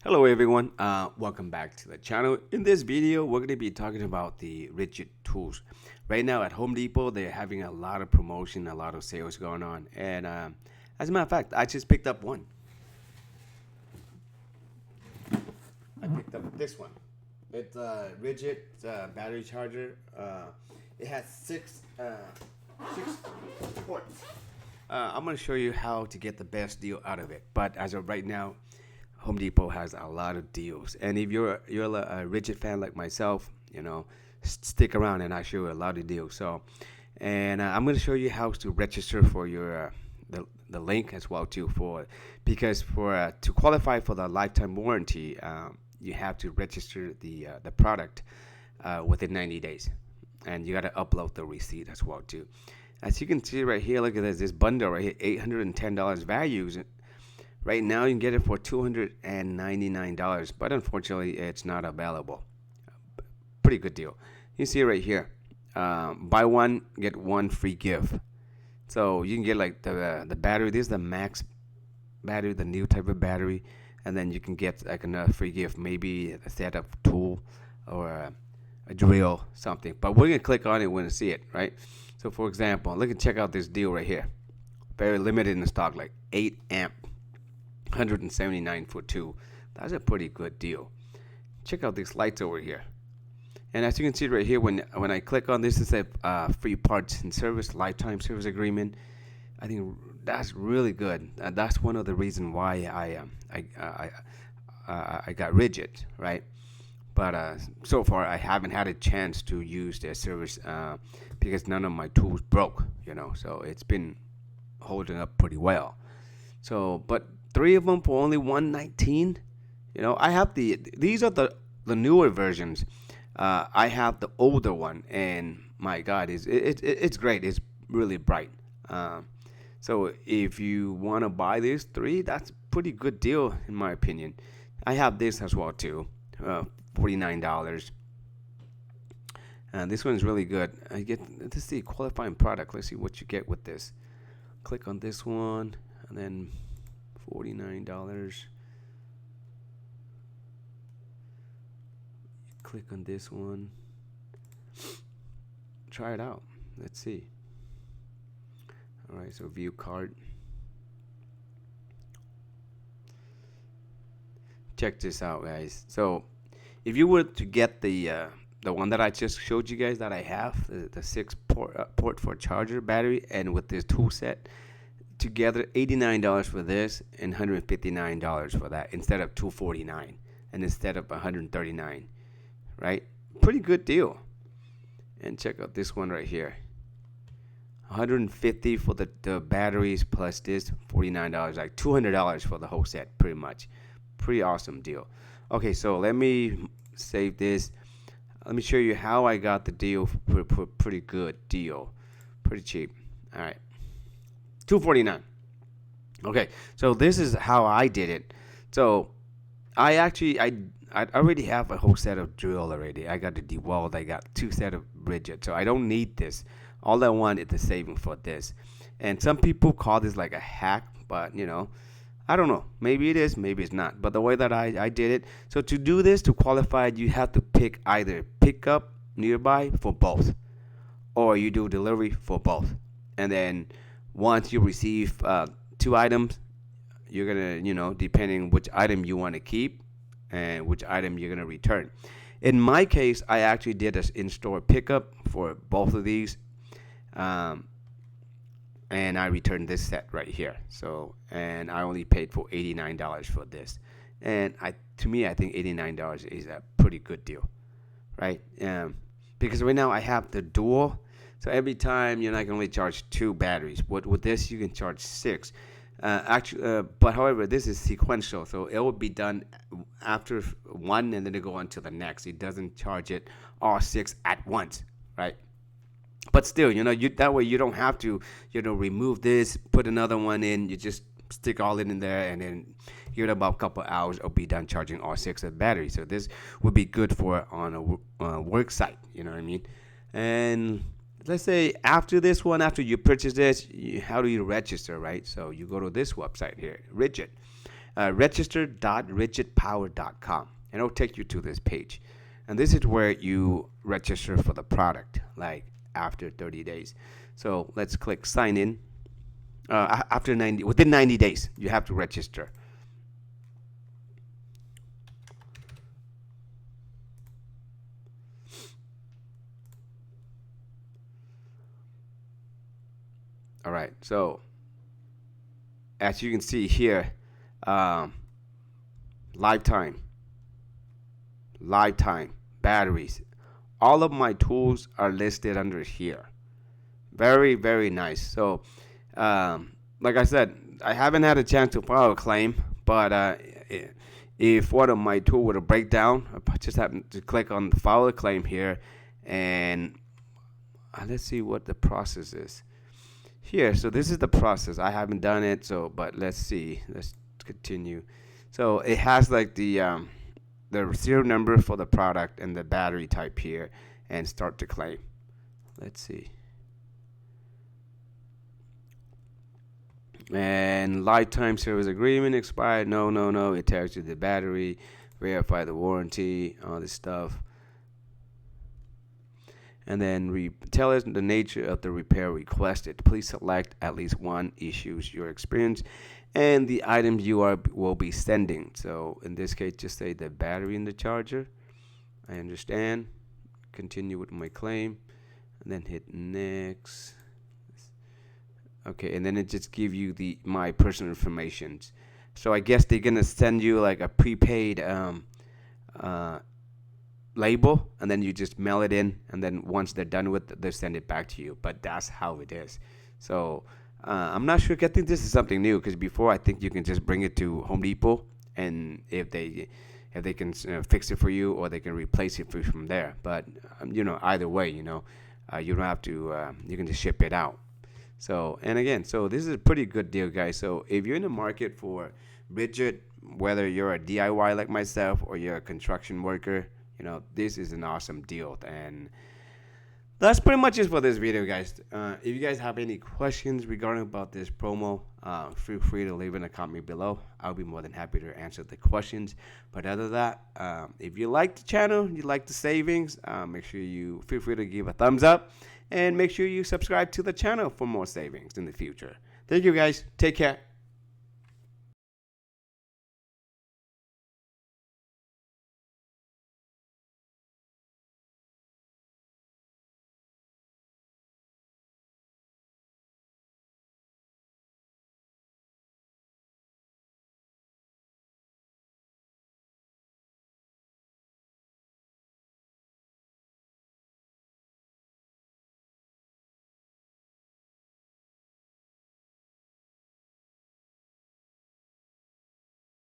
Hello everyone, welcome back to the channel. In this video, we're going to be talking about the Ridgid Tools. Right now at Home Depot, they're having a lot of promotion, a lot of sales going on. And as a matter of fact, I just picked up one. I picked up this one. It's a Ridgid battery charger. It has six ports. I'm going to show you how to get the best deal out of it. But as of right now, Home Depot has a lot of deals, and if you're a Ridgid fan like myself, stick around and I show you a lot of deals. So, and I'm going to show you how to register for your the link as well too, because to qualify for the lifetime warranty, you have to register the product within 90 days, and you got to upload the receipt as well too. As you can see right here, look at this bundle right here, $810 values. Right now, you can get it for $299, but unfortunately, it's not available. Pretty good deal. You see it right here. Buy one, get one free gift. So you can get like the battery. This is the max battery, the new type of battery, and then you can get like another free gift, maybe a set of tool or a drill, something. But we're gonna click on it when we see it, right? So for example, look and check out this deal right here. Very limited in stock, like 8 amp. 179 for two. That's a pretty good deal. Check out these lights over here. And as you can see right here, when I click on this, it says free parts and service, lifetime service agreement. I think that's really good. That's one of the reasons why I got Ridgid, right? But so far I haven't had a chance to use their service because none of my tools broke, so it's been holding up pretty well. So, but 3 of them for only $119. I have these are the newer versions. I have the older one, and my God, it's great. It's really bright. So if you want to buy these 3, that's a pretty good deal in my opinion. I have this as well too, $49. And this one's really good. I get this is the qualifying product. Let's see what you get with this. Click on this one, and then $49. Click on this one. Try it out. Let's see. All right, so view cart. Check this out, guys. So if you were to get the one that I just showed you guys that I have, the 6 port for charger battery, and with this tool set together, $89 for this and $159 for that, instead of $249 and instead of $139, right? Pretty good deal. And check out this one right here, $150 for the batteries plus this, $49, like $200 for the whole set, pretty much. Pretty awesome deal. Okay, so let me save this. Let me show you how I got the deal for pretty good deal, pretty cheap. All right. $249. Okay, so this is how I did it. So I already have a whole set of drill already. I got the DeWalt. I got 2 set of Ridgid, so I don't need this. All I want is the saving for this. And some people call this like a hack, but I don't know. Maybe it is, maybe it's not. But the way that I did it, so to do this, to qualify, you have to pick either pickup nearby for both, or you do delivery for both. And then once you receive 2 items, you're gonna, depending which item you want to keep and which item you're gonna return. In my case, I actually did an in-store pickup for both of these, and I returned this set right here. So, and I only paid for $89 for this, and to me, I think $89 is a pretty good deal, right? Because right now I have the dual. So every time you're not going to only charge 2 batteries. With this, you can charge 6. But however, this is sequential, so it will be done after one, and then it go on to the next. It doesn't charge it all 6 at once, right? But still, that way you don't have to, remove this, put another one in. You just stick all in there, and then here in about a couple hours, it'll be done charging all 6 of the batteries. So this would be good for on a work site. You know what I mean? And let's say after you purchase this, how do you register, right? So you go to this website here, Ridgid, register.ridgidpower.com, and it'll take you to this page. And this is where you register for the product, like after 30 days. So let's click sign in. Within 90 days, you have to register. All right, so as you can see here, lifetime batteries. All of my tools are listed under here. Very, very nice. So, like I said, I haven't had a chance to file a claim, but if one of my tool were to break down, I just have to click on the file a claim here, and let's see what the process is. Here, so this is the process. I haven't done it, so but let's see. Let's continue. So it has like the serial number for the product and the battery type here, and start to claim. Let's see. And lifetime service agreement expired. No. It tells you the battery, verify the warranty, all this stuff. And then tell us the nature of the repair requested. Please select at least one issues your experience and the items you will be sending. So in this case, just say the battery and the charger. I understand. Continue with my claim, and then hit next. Okay, and then it just give you my personal information. So I guess they're gonna send you like a prepaid label, and then you just mail it in, and then once they're done with it, they send it back to you. But that's how it is. So I'm not sure. I think this is something new, because before I think you can just bring it to Home Depot, and if they can fix it for you, or they can replace it for you from there. But either way, you don't have to. You can just ship it out. So, and again, so this is a pretty good deal, guys. So if you're in the market for Ridgid, whether you're a DIY like myself or you're a construction worker, this is an awesome deal. And that's pretty much it for this video, guys. If you guys have any questions regarding about this promo, feel free to leave in a comment below. I'll be more than happy to answer the questions. But other than that, if you like the channel, you like the savings, make sure you feel free to give a thumbs up, and make sure you subscribe to the channel for more savings in the future. Thank you, guys. Take care.